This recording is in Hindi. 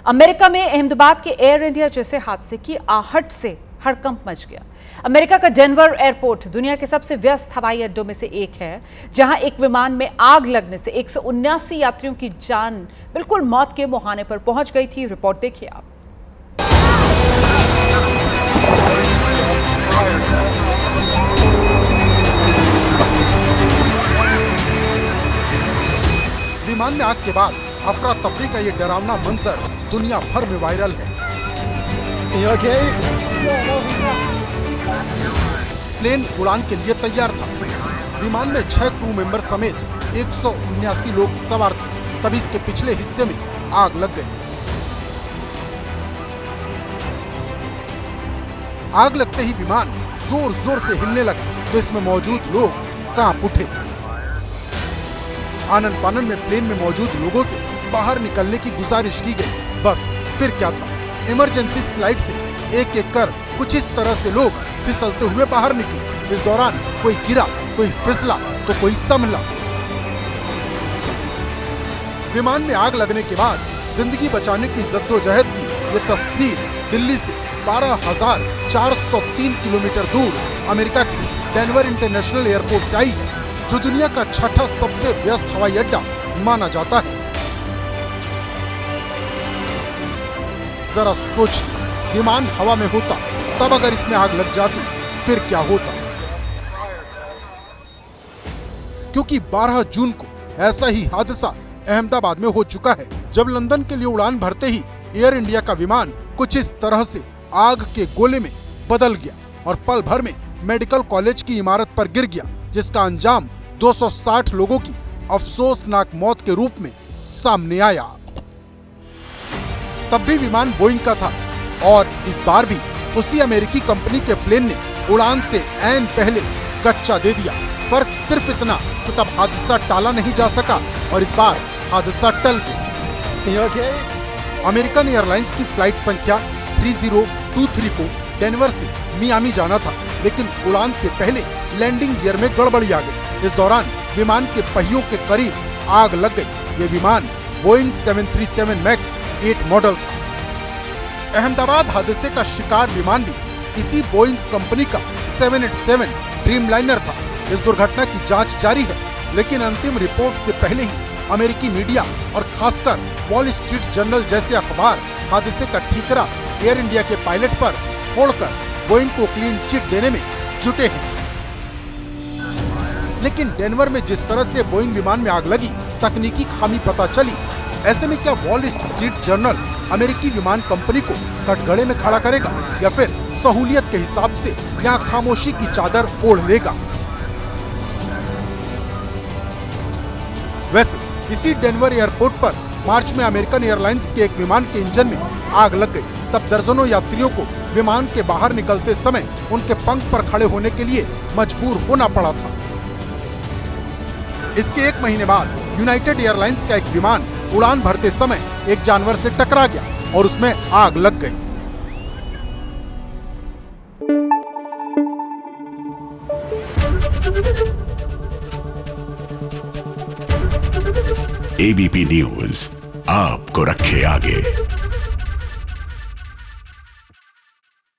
अमेरिका में अहमदाबाद के एयर इंडिया जैसे हादसे की आहट से हड़कंप मच गया। अमेरिका का डेनवर एयरपोर्ट दुनिया के सबसे व्यस्त हवाई अड्डों में से एक है, जहां एक विमान में आग लगने से 179 यात्रियों की जान बिल्कुल मौत के मुहाने पर पहुंच गई थी। रिपोर्ट देखिए आप। विमान में आग के बाद अफरा तफरी का ये डरावना मंजर दुनिया भर में वायरल है। प्लेन उड़ान के लिए तैयार था। विमान में 6 क्रू मेंबर समेत 179 लोग सवार थे। तभी इसके पिछले हिस्से में आग लग गई। आग लगते ही विमान जोर जोर से हिलने लगा तो इसमें मौजूद लोग कांप उठे। आनन फानन में प्लेन में मौजूद लोगों से बाहर निकलने की गुजारिश की गई। बस फिर क्या था, इमरजेंसी स्लाइड से एक एक कर कुछ इस तरह से लोग फिसलते हुए बाहर निकले। इस दौरान कोई गिरा, कोई फिसला तो कोई संभला। विमान में आग लगने के बाद जिंदगी बचाने की जद्दोजहद की ये तस्वीर दिल्ली से 12,403 किलोमीटर दूर अमेरिका के डेनवर इंटरनेशनल एयरपोर्ट से आई है, जो दुनिया का छठा सबसे व्यस्त हवाई अड्डा माना जाता है। जरा सोच, विमान हवा में होता तब अगर इसमें आग लग जाती फिर क्या होता। क्योंकि 12 जून को ऐसा ही हादसा अहमदाबाद में हो चुका है, जब लंदन के लिए उड़ान भरते ही एयर इंडिया का विमान कुछ इस तरह से आग के गोले में बदल गया और पल भर में मेडिकल कॉलेज की इमारत पर गिर गया, जिसका अंजाम 260 लोगों की अफसोसनाक मौत के रूप में सामने आया। तब भी विमान बोइंग का था और इस बार भी उसी अमेरिकी कंपनी के प्लेन ने उड़ान से ऐन पहले कच्चा दे दिया। फर्क सिर्फ इतना कि तब हादसा टाला नहीं जा सका और इस बार हादसा टल गया। अमेरिकन एयरलाइंस की फ्लाइट संख्या 3023 को डेनवर से मियामी जाना था, लेकिन उड़ान से पहले लैंडिंग गियर में गड़बड़ी आ गई। इस दौरान विमान के पहियों के करीब आग लग गई। ये विमान बोइंग 737 मैक्स 8 मॉडल था। अहमदाबाद हादसे का शिकार विमान भी इसी बोइंग कंपनी का 787 ड्रीमलाइनर था। इस दुर्घटना की जांच जारी है, लेकिन अंतिम रिपोर्ट से पहले ही अमेरिकी मीडिया और खासकर वॉल स्ट्रीट जर्नल जैसे अखबार हादसे का ठीकरा एयर इंडिया के पायलट पर फोड़कर बोइंग को क्लीन चिट देने में जुटे हैं। लेकिन डेनवर में जिस तरह से बोइंग विमान में आग लगी, तकनीकी खामी पता चली। ऐसे में क्या वॉल स्ट्रीट जर्नल अमेरिकी विमान कंपनी को कटघरे में खड़ा करेगा या फिर सहूलियत के हिसाब से यहाँ खामोशी की चादर ओढ़ लेगा? वैसे इसी डेनवर एयरपोर्ट पर मार्च में अमेरिकन एयरलाइंस के एक विमान के इंजन में आग लग गई। तब दर्जनों यात्रियों को विमान के बाहर निकलते समय उनके पंख पर खड़े होने के लिए मजबूर होना पड़ा था। इसके एक महीने बाद यूनाइटेड एयरलाइंस का एक विमान उड़ान भरते समय एक जानवर से टकरा गया और उसमें आग लग गई। एबीपी न्यूज आपको रखे आगे।